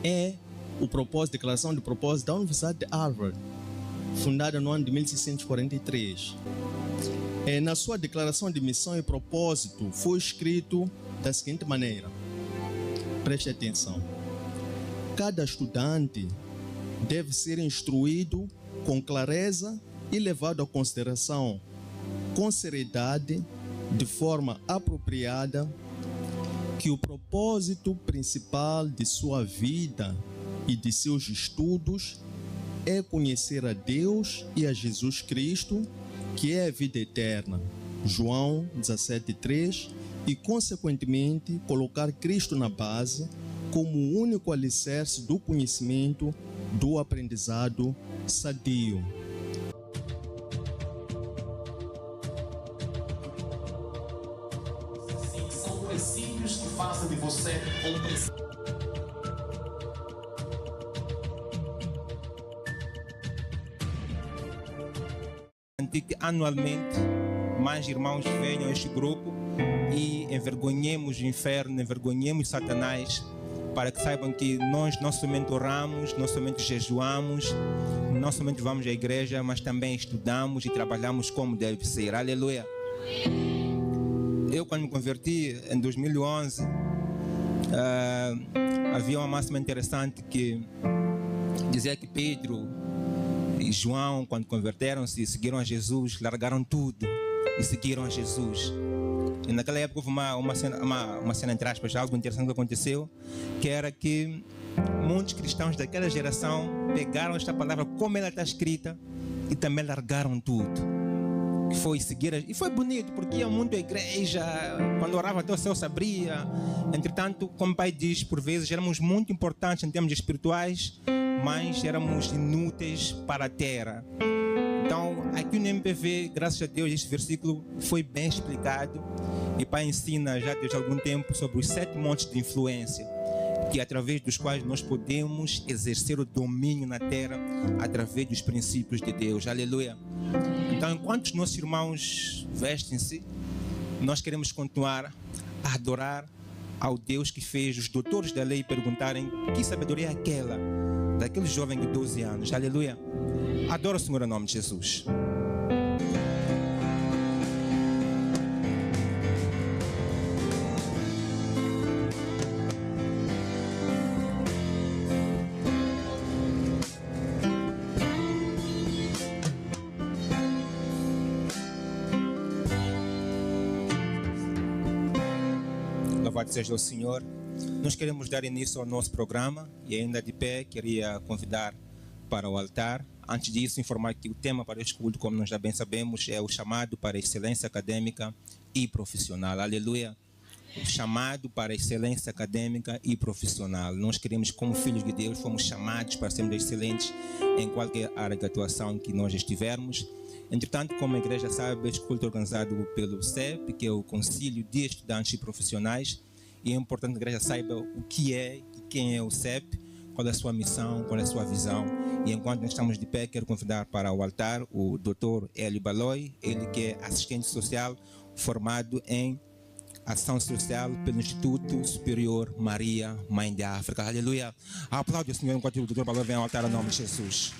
é o propósito, declaração de propósito da Universidade de Harvard, fundada no ano de 1643. Na sua declaração de missão e propósito foi escrito da seguinte maneira, preste atenção: cada estudante deve ser instruído com clareza e levado à consideração com seriedade, de forma apropriada, que o propósito principal de sua vida e de seus estudos é conhecer a Deus e a Jesus Cristo, que é a vida eterna, João 17:3, e consequentemente colocar Cristo na base como o único alicerce do conhecimento, do aprendizado sadio. São princípios que fazem de você um princípio. Que anualmente mais irmãos venham a este grupo e envergonhemos o inferno, envergonhemos Satanás, para que saibam que nós não somente oramos, não somente jejuamos, não somente vamos à igreja, mas também estudamos e trabalhamos como deve ser. Aleluia! Eu, quando me converti em 2011, havia uma máxima interessante que dizia que Pedro e João, quando converteram-se e seguiram a Jesus, largaram tudo e seguiram a Jesus. E naquela época houve uma cena entre aspas, algo interessante que aconteceu, que era que muitos cristãos daquela geração pegaram esta palavra como ela está escrita e também largaram tudo. Que foi seguir, e foi bonito, porque ia muito à igreja, quando orava até o céu se abria. Entretanto, como o pai diz, por vezes éramos muito importantes em termos espirituais, mas éramos inúteis para a terra. Então, aqui no MPV, graças a Deus, este versículo foi bem explicado. E pai ensina já desde algum tempo sobre os 7 montes de influência, que através dos quais nós podemos exercer o domínio na terra através dos princípios de Deus. Aleluia! Então, enquanto os nossos irmãos vestem-se, nós queremos continuar a adorar ao Deus que fez os doutores da lei perguntarem que sabedoria é aquela daquele jovem de 12 anos. Aleluia! Adoro o Senhor em nome de Jesus. Louvado seja o Senhor. Nós queremos dar início ao nosso programa e ainda de pé queria convidar para o altar. Antes disso, informar que o tema para este culto, como nós já bem sabemos, é o chamado para a excelência acadêmica e profissional. Aleluia! O chamado para a excelência acadêmica e profissional. Nós queremos, como filhos de Deus, fomos chamados para sermos excelentes em qualquer área de atuação que nós estivermos. Entretanto, como a igreja sabe, este culto é organizado pelo CEP, que é o Concílio de Estudantes e Profissionais, e é importante que a igreja saiba o que é e quem é o CEP, qual é a sua missão, qual é a sua visão. E enquanto nós estamos de pé, quero convidar para o altar o Dr. Hélio Baloi, ele que é assistente social formado em ação social pelo Instituto Superior Maria, Mãe de África. Aleluia! Aplaude o Senhor enquanto o Dr. Baloi vem ao altar em nome de Jesus.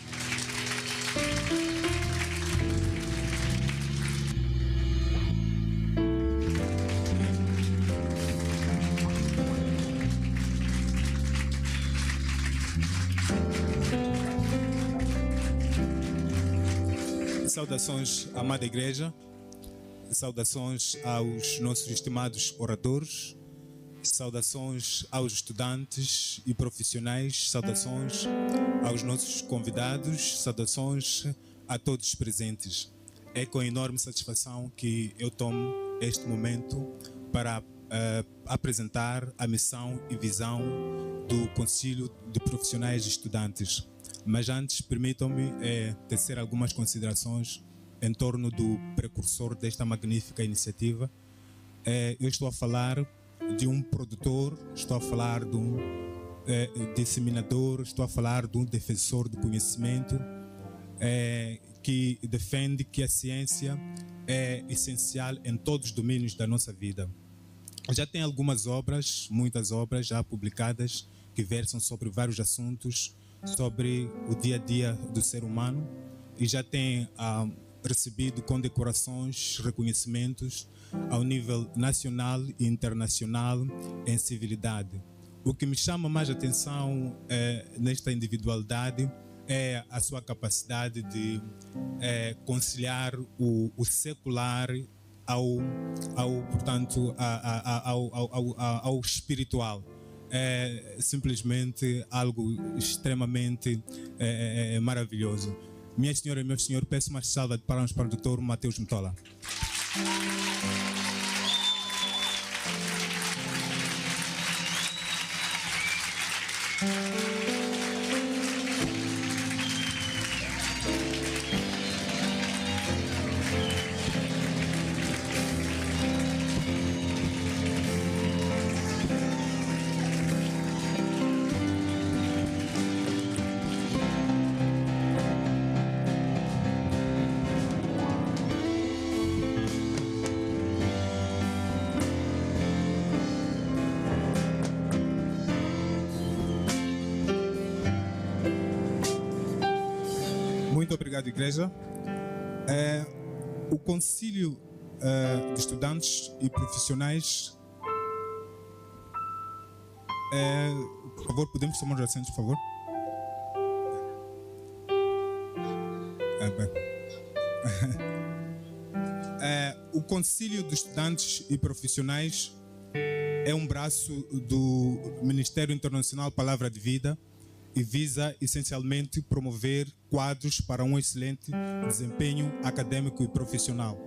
Saudações, amada igreja, saudações aos nossos estimados oradores, saudações aos estudantes e profissionais, saudações aos nossos convidados, saudações a todos os presentes. É com enorme satisfação que eu tomo este momento para apresentar a missão e visão do Concílio de Profissionais e Estudantes. Mas antes, permitam-me tecer algumas considerações em torno do precursor desta magnífica iniciativa. Eu estou a falar de um produtor, estou a falar de um disseminador, estou a falar de um defensor do conhecimento que defende que a ciência é essencial em todos os domínios da nossa vida. Já tem algumas obras, muitas obras já publicadas que versam sobre vários assuntos, sobre o dia a dia do ser humano, e já tem recebido condecorações, reconhecimentos ao nível nacional e internacional em civilidade. O que me chama mais atenção nesta individualidade é a sua capacidade de conciliar o secular ao espiritual. É simplesmente algo extremamente maravilhoso. Minha senhora e meu senhor, peço uma salva de palmas para o Dr. Mateus Mutola. Muito obrigado, igreja. O Concílio de Estudantes e Profissionais. Por favor, podemos tomar os assentos, por favor? O Concílio de Estudantes e Profissionais é um braço do Ministério Internacional Palavra de Vida e visa essencialmente promover quadros para um excelente desempenho acadêmico e profissional.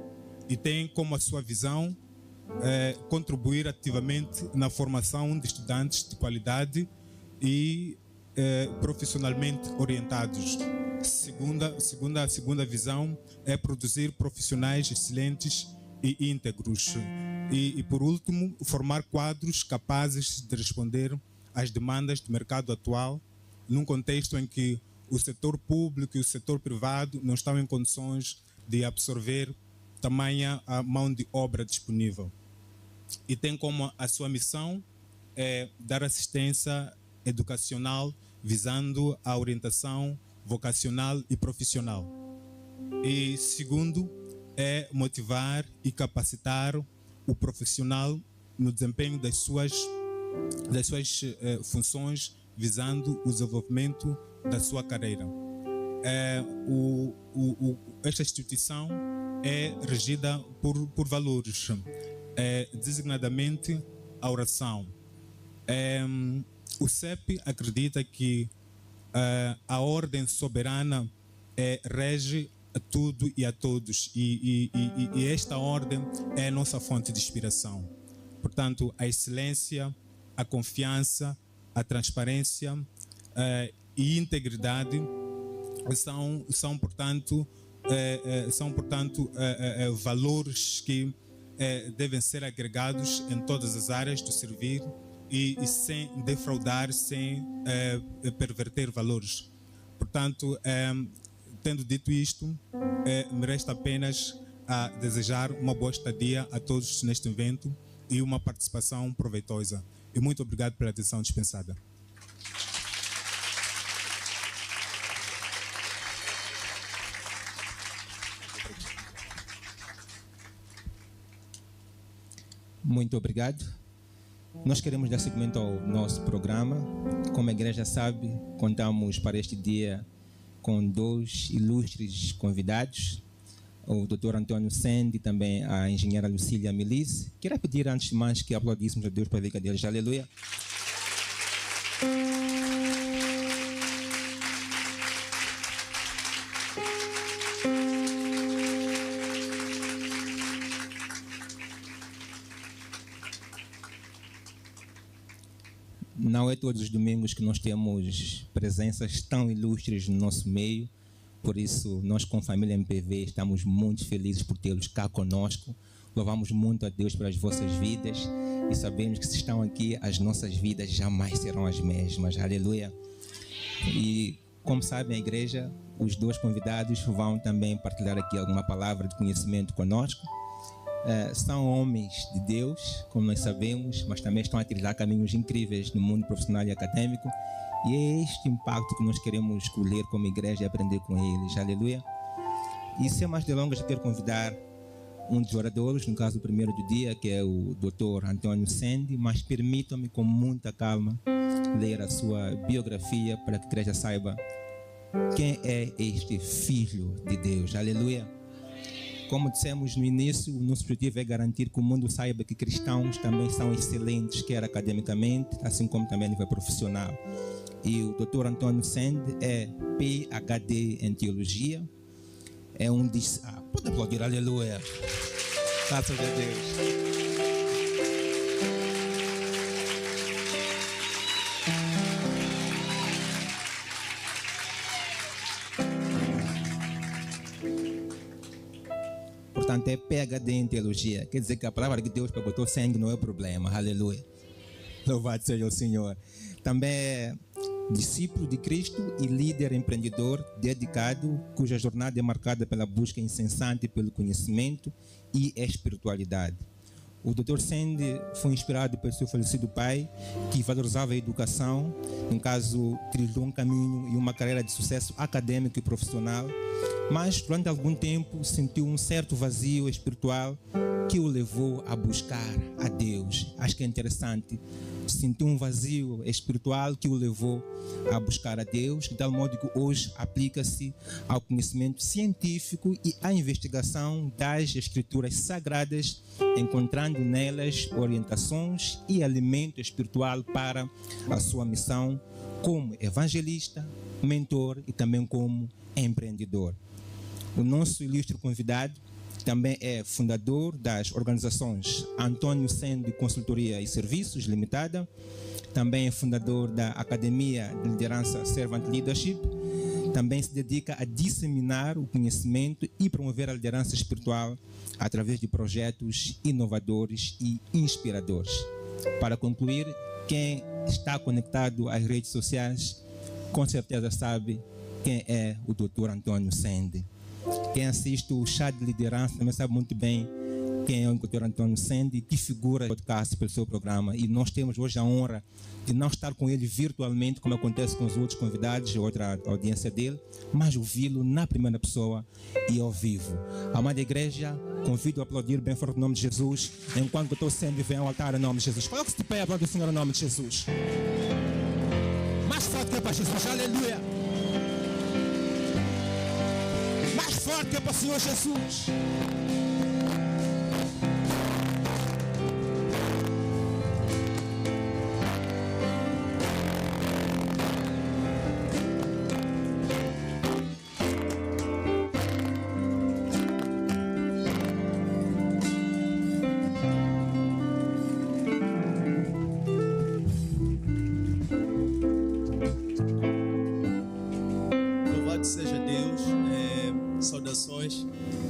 E tem como a sua visão contribuir ativamente na formação de estudantes de qualidade e profissionalmente orientados. Segunda visão é produzir profissionais excelentes e íntegros. E por último, formar quadros capazes de responder às demandas do mercado atual, num contexto em que o setor público e o setor privado não estão em condições de absorver tamanha a mão de obra disponível. E tem como a sua missão dar assistência educacional visando a orientação vocacional e profissional. E segundo, é motivar e capacitar o profissional no desempenho das suas funções, visando o desenvolvimento da sua carreira. Esta instituição é regida por valores, designadamente a oração. O CEP acredita que a ordem soberana rege a tudo e a todos, e esta ordem é a nossa fonte de inspiração. Portanto, a excelência, a confiança, a transparência e integridade são portanto, valores que devem ser agregados em todas as áreas do servir e sem defraudar, sem perverter valores. Portanto, tendo dito isto, me resta apenas a desejar uma boa estadia a todos neste evento e uma participação proveitosa. E muito obrigado pela atenção dispensada. Muito obrigado. Nós queremos dar seguimento ao nosso programa. Como a igreja sabe, contamos para este dia com dois ilustres convidados, o Dr. Antônio Sendi e também a engenheira Lucília Melisse. Quero pedir, antes de mais, que aplaudíssemos a Deus para a vida deles. Aleluia. Não é todos os domingos que nós temos presenças tão ilustres no nosso meio, por isso nós com a família MPV estamos muito felizes por tê-los cá conosco. Louvamos muito a Deus pelas vossas vidas e sabemos que se estão aqui, as nossas vidas jamais serão as mesmas. Aleluia. E como sabem, a igreja, os dois convidados vão também partilhar aqui alguma palavra de conhecimento conosco. são homens de Deus, como nós sabemos, mas também estão a trilhar caminhos incríveis no mundo profissional e acadêmico. E é este impacto que nós queremos escolher como igreja e aprender com eles. Aleluia. E sem mais delongas, eu quero convidar um dos oradores, no caso o primeiro do dia, que é o Dr. Antônio Sandy, mas permitam-me com muita calma ler a sua biografia para que a igreja saiba quem é este Filho de Deus. Aleluia. Como dissemos no início, o nosso objetivo é garantir que o mundo saiba que cristãos também são excelentes, quer academicamente, assim como também a nível profissional. E o Dr. Antônio Sandy é PhD em Teologia. É um pode aplaudir, aleluia. Graças a Deus. Portanto, é PhD em Teologia. Quer dizer que a palavra de Deus para o Dr. Sandy não é o problema, aleluia. Louvado seja o Senhor. Também é discípulo de Cristo e líder empreendedor dedicado, cuja jornada é marcada pela busca incessante pelo conhecimento e espiritualidade. O Dr. Sandy foi inspirado pelo seu falecido pai, que valorizava a educação, no caso, trilhou um caminho e uma carreira de sucesso acadêmico e profissional, mas durante algum tempo sentiu um certo vazio espiritual que o levou a buscar a Deus. Acho que é interessante. Sentiu um vazio espiritual que o levou a buscar a Deus, de tal modo que hoje aplica-se ao conhecimento científico e à investigação das escrituras sagradas, encontrando nelas orientações e alimento espiritual para a sua missão como evangelista, mentor e também como empreendedor. O nosso ilustre convidado também é fundador das organizações Antônio Sandy Consultoria e Serviços Limitada, também é fundador da Academia de Liderança Servant Leadership, também se dedica a disseminar o conhecimento e promover a liderança espiritual através de projetos inovadores e inspiradores. Para concluir, quem está conectado às redes sociais, com certeza sabe quem é o Dr. Antônio Sandy. Quem assiste o Chá de Liderança também sabe muito bem quem é o Dr. Antônio Sandy, que figura podcast pelo seu programa. E nós temos hoje a honra de não estar com ele virtualmente, como acontece com os outros convidados, outra audiência dele, mas ouvi-lo na primeira pessoa e ao vivo. Amada igreja, convido a aplaudir bem forte o nome de Jesus, enquanto o Dr. Sandy vem ao altar em nome de Jesus. Coloque-se de pé, aplaude o Senhor em nome de Jesus. Mais forte que é para Jesus, aleluia. Mais forte que é para o Senhor Jesus.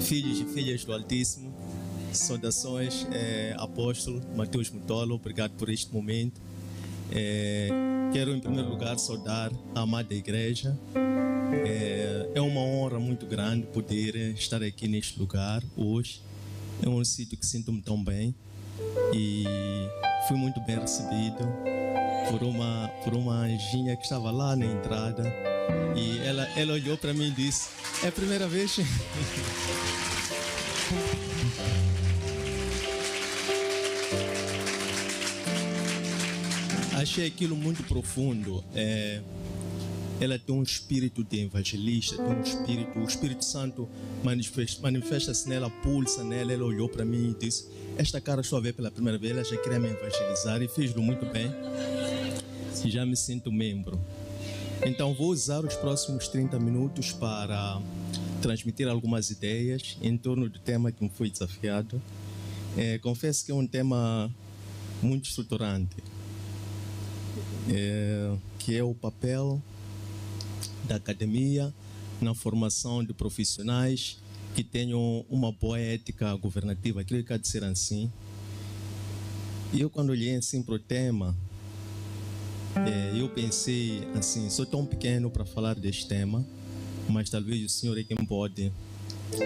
Filhos e filhas do Altíssimo, saudações, apóstolo Mateus Mutolo, obrigado por este momento. Quero em primeiro lugar saudar a amada igreja. É uma honra muito grande poder estar aqui neste lugar hoje. É um sítio que sinto-me tão bem e fui muito bem recebido por uma anjinha que estava lá na entrada e ela olhou para mim e disse: é a primeira vez? Achei aquilo muito profundo. Ela tem um espírito de evangelista, tem um espírito, o Espírito Santo manifesta-se nela, pulsa nela. Ela olhou para mim e disse: esta cara estou a ver pela primeira vez, ela já queria me evangelizar e fez-lo muito bem. E já me sinto membro. Então vou usar os próximos 30 minutos para transmitir algumas ideias em torno do tema que me foi desafiado. Confesso que é um tema muito estruturante, que é o papel da academia na formação de profissionais que tenham uma boa ética governativa, aquilo que quer dizer assim. E eu, quando olhei assim para o tema, eu pensei assim: sou tão pequeno para falar deste tema, mas talvez o Senhor é quem pode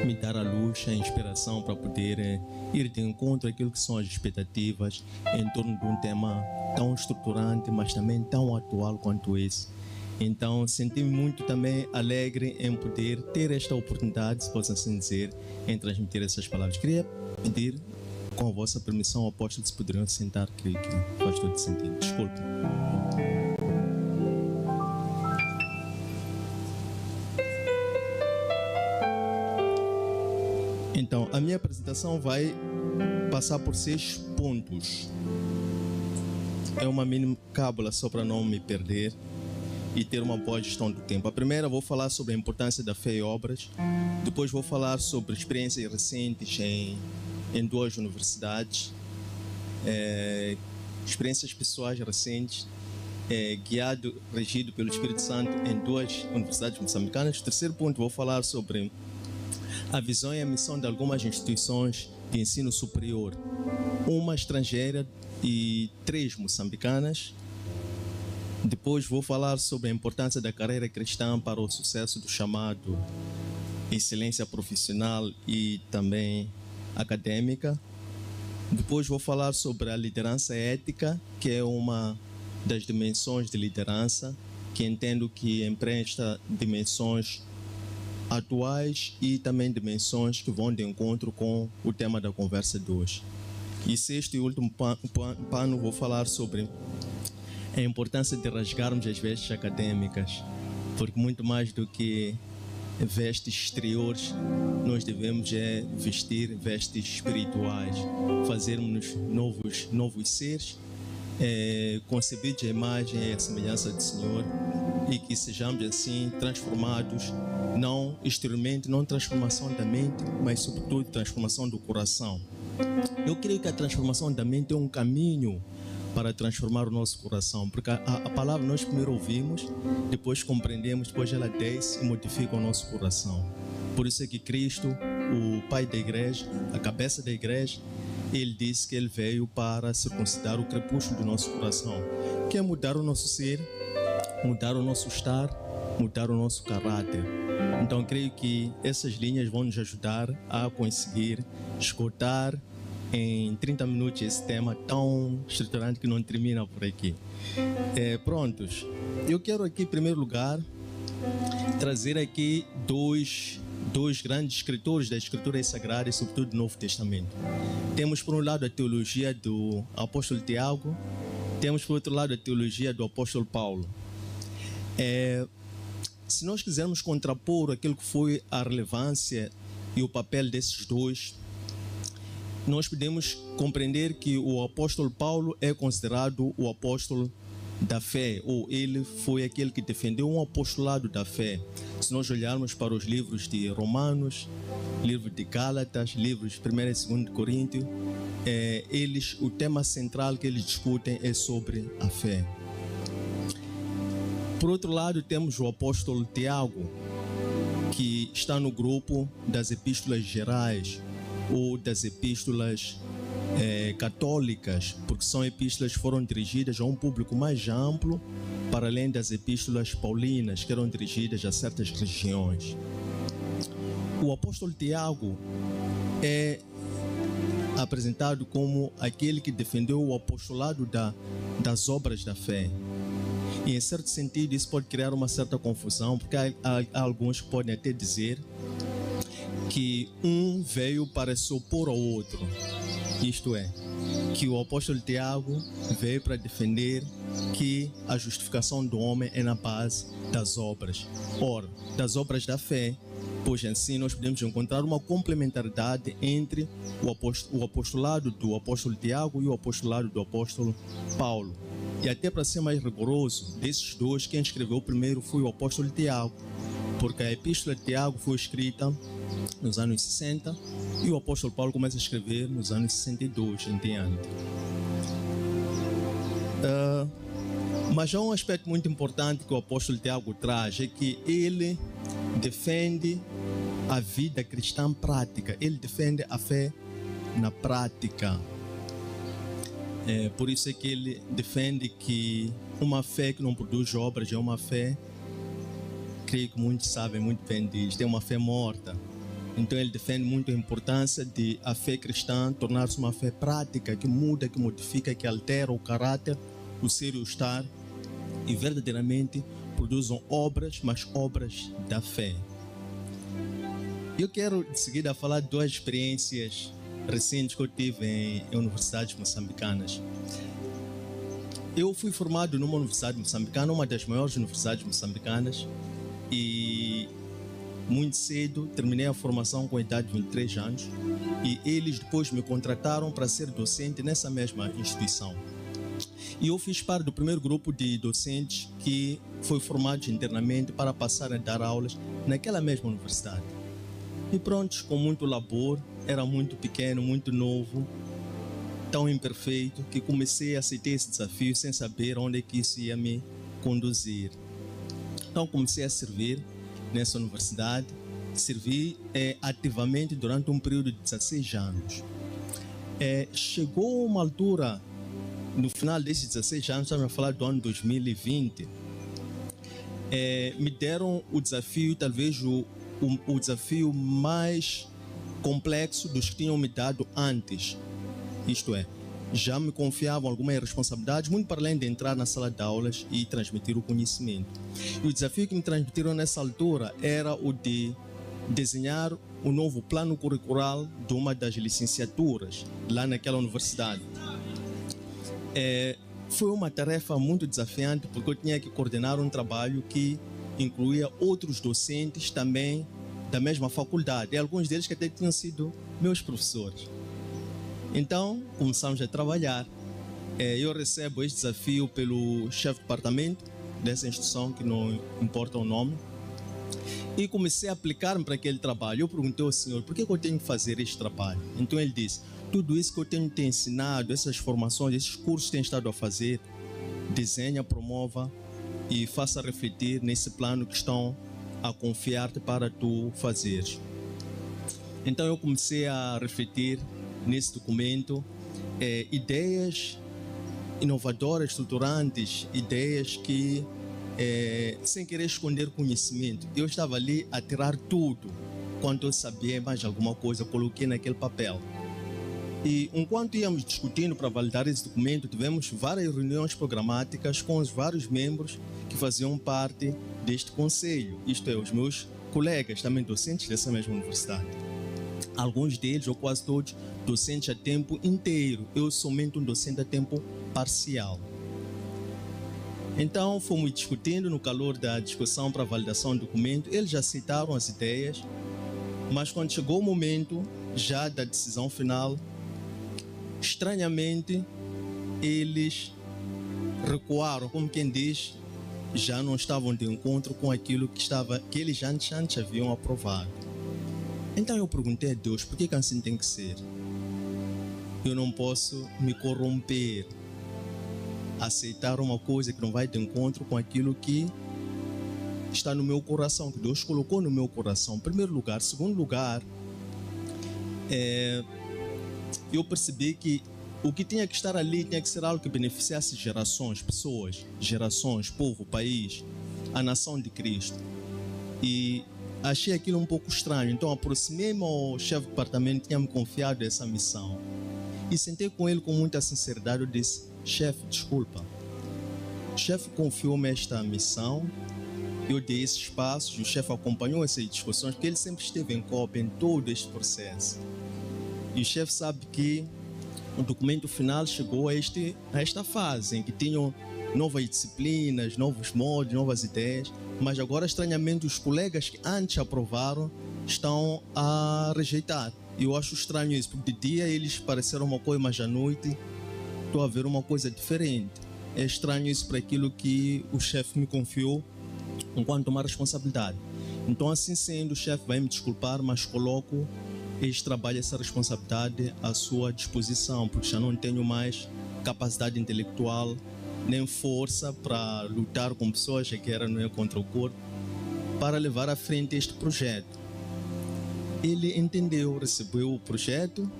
me dar a luz, a inspiração para poder ir de encontro àquilo que são as expectativas em torno de um tema tão estruturante, mas também tão atual quanto esse. Então, senti-me muito também alegre em poder ter esta oportunidade, se posso assim dizer, em transmitir essas palavras. Queria pedir, com a vossa permissão, apóstolos, se poderiam sentar, creio que faz todo sentido. Desculpe. Então, a minha apresentação vai passar por 6 pontos. É uma mini cábula só para não me perder e ter uma boa gestão do tempo. A primeira, vou falar sobre a importância da fé e obras. Depois vou falar sobre experiências recentes em 2 universidades, experiências pessoais recentes, regido pelo Espírito Santo em 2 universidades moçambicanas. O terceiro ponto, vou falar sobre a visão e a missão de algumas instituições de ensino superior, uma estrangeira e 3 moçambicanas. Depois vou falar sobre a importância da carreira cristã para o sucesso do chamado excelência profissional e também acadêmica. Depois vou falar sobre a liderança ética, que é uma das dimensões de liderança, que entendo que empresta dimensões atuais e também dimensões que vão de encontro com o tema da conversa de hoje. E sexto e último pano, vou falar sobre a importância de rasgarmos as vestes acadêmicas, porque muito mais do que vestes exteriores, nós devemos vestir vestes espirituais, fazermos novos seres, concebidos à imagem e à semelhança do Senhor, e que sejamos assim transformados, não exteriormente, não transformação da mente, mas sobretudo transformação do coração. Eu creio que a transformação da mente é um caminho para transformar o nosso coração, porque a palavra nós primeiro ouvimos, depois compreendemos, depois ela desce e modifica o nosso coração. Por isso é que Cristo, o Pai da igreja, a cabeça da igreja, ele disse que ele veio para circuncidar o crepúsculo do nosso coração, que é mudar o nosso ser, mudar o nosso estar, mudar o nosso caráter. Então creio que essas linhas vão nos ajudar a conseguir esgotar em 30 minutos esse tema tão estruturante que não termina por aqui. Prontos, eu quero aqui em primeiro lugar trazer aqui dois grandes escritores da Escritura Sagrada e sobretudo do Novo Testamento. Temos por um lado a teologia do apóstolo Tiago, temos por outro lado a teologia do apóstolo Paulo. Se nós quisermos contrapor aquilo que foi a relevância e o papel desses dois, nós podemos compreender que o apóstolo Paulo é considerado o apóstolo da fé, ou ele foi aquele que defendeu um apostolado da fé. Se nós olharmos para os livros de Romanos, livro de Gálatas, livros de 1 e 2 de Coríntios, o tema central que eles discutem é sobre a fé. Por outro lado, temos o apóstolo Tiago, que está no grupo das epístolas gerais, ou das epístolas católicas, porque são epístolas que foram dirigidas a um público mais amplo, para além das epístolas paulinas, que eram dirigidas a certas regiões. O apóstolo Tiago é apresentado como aquele que defendeu o apostolado das obras da fé. E em certo sentido isso pode criar uma certa confusão, porque há alguns que podem até dizer que um veio para se opor ao outro. Isto é, que o apóstolo Tiago veio para defender que a justificação do homem é na base das obras. Ora, das obras da fé, pois assim nós podemos encontrar uma complementaridade entre o apostolado do apóstolo Tiago e o apostolado do apóstolo Paulo. E até para ser mais rigoroso, desses dois, quem escreveu primeiro foi o apóstolo Tiago, porque a epístola de Tiago foi escrita nos anos 60 e o apóstolo Paulo começa a escrever nos anos 62 em diante. Mas há um aspecto muito importante que o apóstolo Tiago traz, é que ele defende a vida cristã prática, ele defende a fé na prática. Por isso é que ele defende que uma fé que não produz obras é uma fé, creio que muitos sabem muito bem disso, é uma fé morta. Então ele defende muito a importância de a fé cristã tornar-se uma fé prática, que muda, que modifica, que altera o caráter, o ser e o estar, e verdadeiramente produzam obras, mas obras da fé. Eu quero de seguida falar de 2 experiências recentes que eu tive em universidades moçambicanas. Eu fui formado numa universidade moçambicana, uma das maiores universidades moçambicanas, e muito cedo terminei a formação com a idade de 23 anos e eles depois me contrataram para ser docente nessa mesma instituição. E eu fiz parte do primeiro grupo de docentes que foi formado internamente para passar a dar aulas naquela mesma universidade. E pronto, com muito labor, era muito pequeno, muito novo, tão imperfeito, que comecei a aceitar esse desafio sem saber onde é que isso ia me conduzir. Então comecei a servir nessa universidade, servi ativamente durante um período de 16 anos. Chegou uma altura, no final desses 16 anos, estamos a falar do ano 2020, me deram o desafio, talvez o desafio mais complexo dos que tinham me dado antes. Isto é, já me confiavam algumas responsabilidades, muito para além de entrar na sala de aulas e transmitir o conhecimento. E o desafio que me transmitiram nessa altura era o de desenhar o novo plano curricular de uma das licenciaturas lá naquela universidade. Foi uma tarefa muito desafiante, porque eu tinha que coordenar um trabalho que incluía outros docentes também da mesma faculdade, e alguns deles que até tinham sido meus professores. Então, começamos a trabalhar. Eu recebo este desafio pelo chefe de departamento dessa instituição, que não importa o nome, e comecei a aplicar-me para aquele trabalho. Eu perguntei ao senhor, por que eu tenho que fazer este trabalho? Então ele disse, tudo isso que eu tenho te ensinado, essas formações, esses cursos que tenho estado a fazer, desenha, promova e faça refletir nesse plano que estão a confiar-te para tu fazeres. Então eu comecei a refletir nesse documento ideias inovadoras, estruturantes, ideias que, sem querer esconder conhecimento, eu estava ali a tirar tudo quanto eu sabia, mais alguma coisa, coloquei naquele papel. E enquanto íamos discutindo para validar esse documento, tivemos várias reuniões programáticas com os vários membros que faziam parte deste conselho, isto é, os meus colegas, também docentes dessa mesma universidade. Alguns deles, ou quase todos, docentes a tempo inteiro. Eu somente um docente a tempo parcial. Então, fomos discutindo no calor da discussão para a validação do documento. Eles aceitaram as ideias, mas quando chegou o momento já da decisão final, estranhamente, eles recuaram, como quem diz, já não estavam de encontro com aquilo que eles antes haviam aprovado. Então eu perguntei a Deus, por que assim tem que ser? Eu não posso me corromper, aceitar uma coisa que não vai de encontro com aquilo que está no meu coração, que Deus colocou no meu coração. Em primeiro lugar. Segundo lugar, eu percebi que o que tinha que estar ali tinha que ser algo que beneficiasse gerações, pessoas, gerações, povo, país, a nação de Cristo. E achei aquilo um pouco estranho, então aproximei-me ao chefe de departamento que tinha me confiado essa missão. E sentei com ele com muita sinceridade, eu disse, chefe, desculpa. O chefe confiou-me esta missão, eu dei esses passos, o chefe acompanhou essas discussões, porque ele sempre esteve em cópia em todo este processo. E o chefe sabe que o documento final chegou a esta fase, em que tinham novas disciplinas, novos modos, novas ideias, mas agora, estranhamente, os colegas que antes aprovaram estão a rejeitar. Eu acho estranho isso, porque de dia eles pareceram uma coisa, mas à noite estou a ver uma coisa diferente. É estranho isso para aquilo que o chefe me confiou enquanto uma responsabilidade. Então, assim sendo, o chefe vai me desculpar, mas coloco este trabalho, essa responsabilidade à sua disposição, porque já não tenho mais capacidade intelectual nem força para lutar com pessoas que eram contra o corpo, para levar à frente este projeto. Ele entendeu, recebeu o projeto.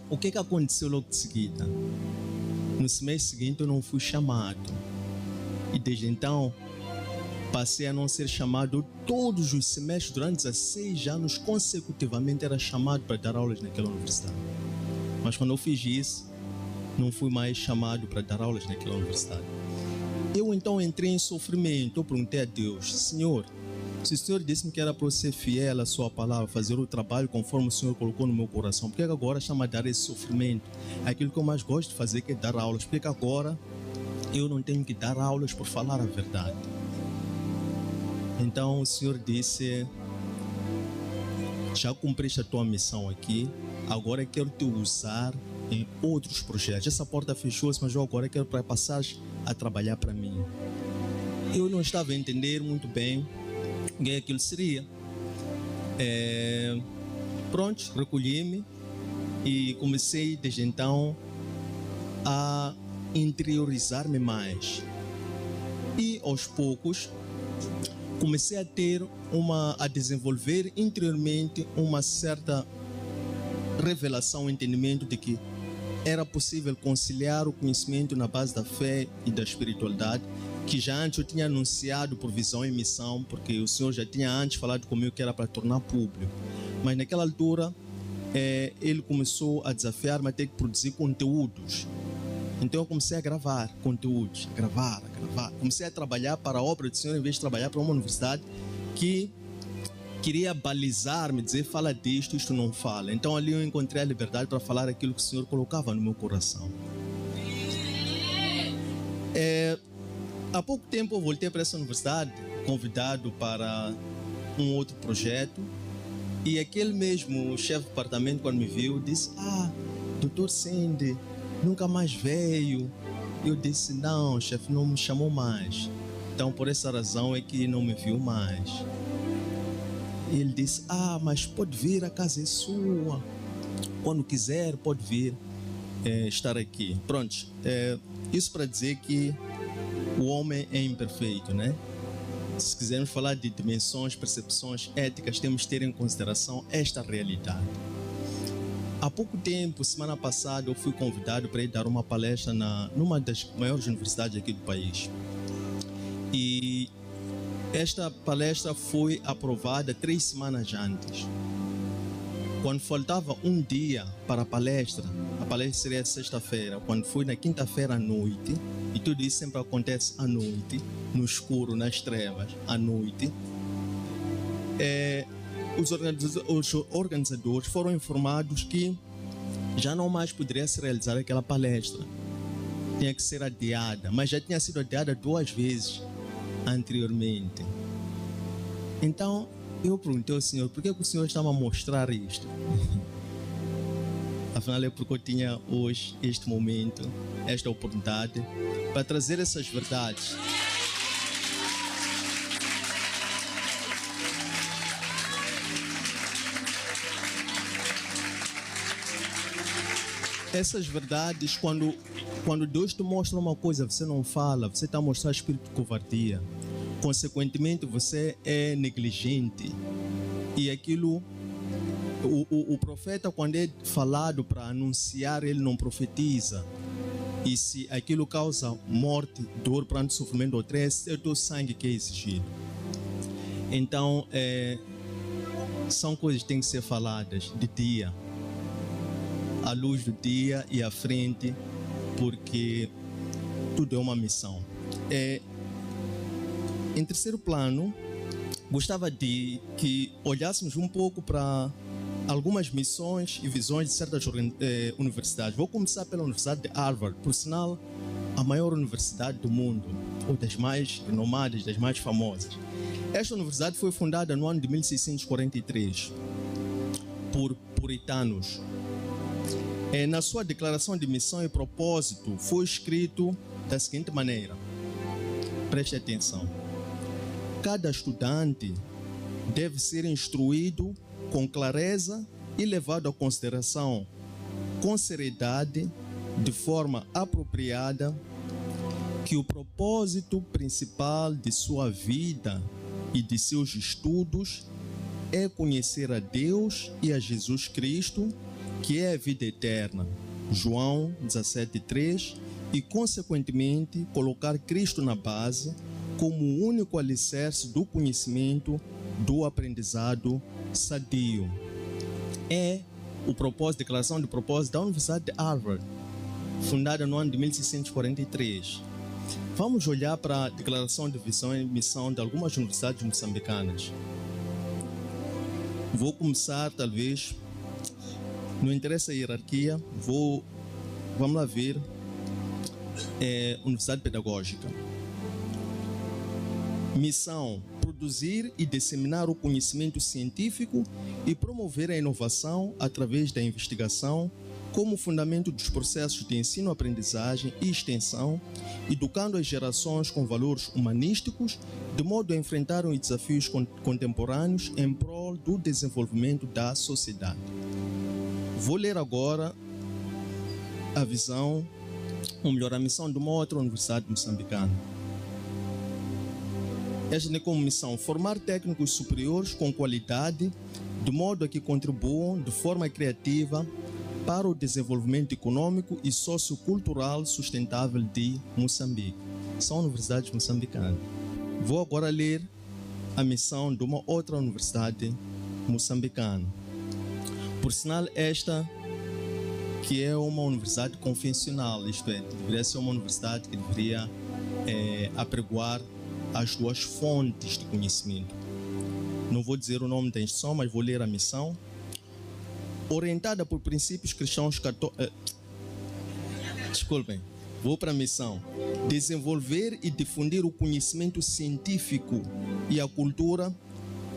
O que aconteceu logo de seguida? No mês seguinte eu não fui chamado. E desde então passei a não ser chamado todos os semestres. Durante 16 anos consecutivamente era chamado para dar aulas naquela universidade. Mas quando eu fiz isso, não fui mais chamado para dar aulas naquela universidade. Eu então entrei em sofrimento. Eu perguntei a Deus: Senhor, se o Senhor disse-me que era para eu ser fiel à sua palavra, fazer o trabalho conforme o Senhor colocou no meu coração, por que agora chama a dar esse sofrimento? Aquilo que eu mais gosto de fazer, que é dar aulas. Por que agora eu não tenho que dar aulas por falar a verdade? Então o Senhor disse: já cumpriste a tua missão aqui, agora eu quero te usar em outros projetos. Essa porta fechou-se, mas eu agora quero passar a trabalhar para mim. Eu não estava a entender muito bem o que aquilo seria. Pronto, recolhi-me e comecei desde então a interiorizar-me mais. E aos poucos comecei a desenvolver interiormente uma certa revelação, entendimento de que era possível conciliar o conhecimento na base da fé e da espiritualidade, que já antes eu tinha anunciado por visão e missão, porque o Senhor já tinha antes falado comigo que era para tornar público. Mas naquela altura, ele começou a desafiar-me a ter que produzir conteúdos. Então eu comecei a gravar conteúdos, a gravar. Comecei a trabalhar para a obra do Senhor, em vez de trabalhar para uma universidade que queria balizar-me, dizer: fala disto, isto não fala. Então ali eu encontrei a liberdade para falar aquilo que o Senhor colocava no meu coração. Há pouco tempo eu voltei para essa universidade, convidado para um outro projeto, e aquele mesmo chefe de departamento, quando me viu, disse: Dr. Sandy nunca mais veio. Eu disse: não, chefe, não me chamou mais. Então por essa razão é que não me viu mais. Ele disse: mas pode vir, a casa é sua. Quando quiser, pode vir estar aqui. Pronto, isso para dizer que o homem é imperfeito, né? Se quisermos falar de dimensões, percepções éticas, temos que ter em consideração esta realidade. Há pouco tempo, semana passada, eu fui convidado para ir dar uma palestra numa das maiores universidades aqui do país. E esta palestra foi aprovada 3 semanas antes. Quando faltava um dia para a palestra seria sexta-feira. Quando foi na quinta-feira à noite, e tudo isso sempre acontece à noite, no escuro, nas trevas, à noite, os organizadores foram informados que já não mais poderia se realizar aquela palestra. Tinha que ser adiada, mas já tinha sido adiada 2 vezes anteriormente. Então eu perguntei ao Senhor: por que o Senhor estava a mostrar isto? Afinal é porque eu tinha hoje este momento, esta oportunidade para trazer essas verdades. Essas verdades, quando Deus te mostra uma coisa, você não fala, você está a mostrar espírito de covardia. Consequentemente, você é negligente. E aquilo, o profeta, quando é falado para anunciar, ele não profetiza. E se aquilo causa morte, dor, pranto, sofrimento ou triste, é o teu sangue que é exigido. Então, são coisas que têm que ser faladas de dia, à luz do dia e à frente, porque tudo é uma missão. Em terceiro plano, gostava de que olhássemos um pouco para algumas missões e visões de certas universidades. Vou começar pela Universidade de Harvard, por sinal, a maior universidade do mundo, ou das mais renomadas, das mais famosas. Esta universidade foi fundada no ano de 1643 por puritanos. Na sua declaração de missão e propósito, foi escrito da seguinte maneira: preste atenção. Cada estudante deve ser instruído com clareza e levado à consideração com seriedade, de forma apropriada, que o propósito principal de sua vida e de seus estudos é conhecer a Deus e a Jesus Cristo, que é a vida eterna, João 17:3, e consequentemente colocar Cristo na base, como o único alicerce do conhecimento do aprendizado sadio. É o propósito, declaração de propósito da Universidade de Harvard, fundada no ano de 1643. Vamos olhar para a declaração de visão e missão de algumas universidades moçambicanas. Vou começar, talvez, não interessa a hierarquia, vamos lá ver, Universidade Pedagógica. Missão: produzir e disseminar o conhecimento científico e promover a inovação através da investigação como fundamento dos processos de ensino-aprendizagem e extensão, educando as gerações com valores humanísticos, de modo a enfrentar os desafios contemporâneos em prol do desenvolvimento da sociedade. Vou ler agora a visão, ou melhor, a missão de uma outra universidade moçambicana. Esta tem como missão formar técnicos superiores com qualidade, de modo a que contribuam de forma criativa para o desenvolvimento econômico e sociocultural sustentável de Moçambique. São universidades moçambicanas. Vou agora ler a missão de uma outra universidade moçambicana. Por sinal, esta que é uma universidade convencional, isto é, deveria ser uma universidade que deveria apregoar as duas fontes de conhecimento. Não vou dizer o nome da instituição, mas vou ler a missão. Orientada por princípios cristãos católicos. Desculpem, vou para a missão. Desenvolver e difundir o conhecimento científico e a cultura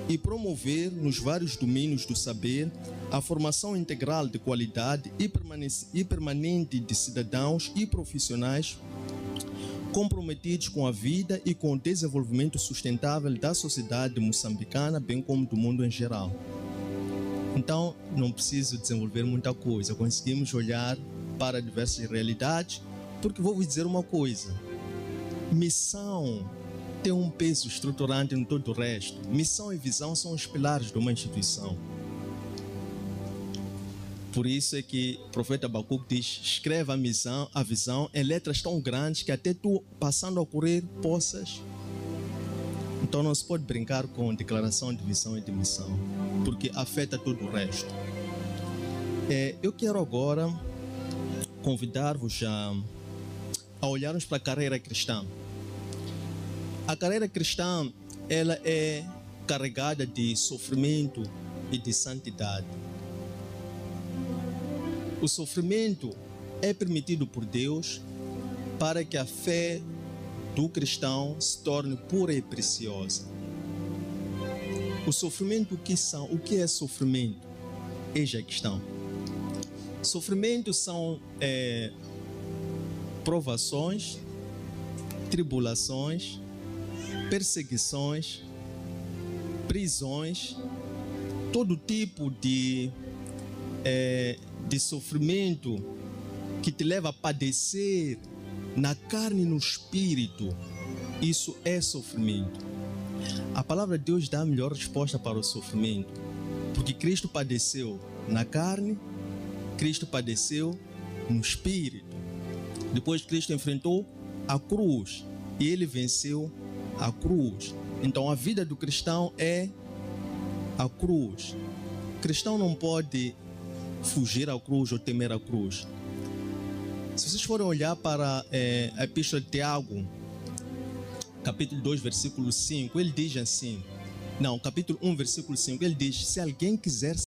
e promover nos vários domínios do saber a formação integral de qualidade e permanente de cidadãos e profissionais comprometidos com a vida e com o desenvolvimento sustentável da sociedade moçambicana, bem como do mundo em geral. Então, não preciso desenvolver muita coisa, conseguimos olhar para diversas realidades, porque vou vos dizer uma coisa: missão tem um peso estruturante em todo o resto. Missão e visão são os pilares de uma instituição. Por isso é que o profeta Abacuque diz: escreva a visão em letras tão grandes que até tu, passando a correr, possas. Então não se pode brincar com declaração de visão e de missão, porque afeta todo o resto. Eu quero agora convidar-vos a olharmos para a carreira cristã. A carreira cristã, ela é carregada de sofrimento e de santidade. O sofrimento é permitido por Deus para que a fé do cristão se torne pura e preciosa. O sofrimento, o que é sofrimento? Eis a questão. Sofrimentos são provações, tribulações, perseguições, prisões, todo tipo de sofrimento que te leva a padecer na carne e no espírito. Isso é sofrimento. A palavra de Deus dá a melhor resposta para o sofrimento, porque Cristo padeceu na carne, Cristo padeceu no espírito. Depois Cristo enfrentou a cruz e ele venceu a cruz. Então a vida do cristão é a cruz. O cristão não pode fugir à cruz ou temer a cruz. Se vocês forem olhar para a epístola de Tiago, capítulo 2, versículo 5, ele diz assim, capítulo 1, versículo 5, ele diz: se alguém quiser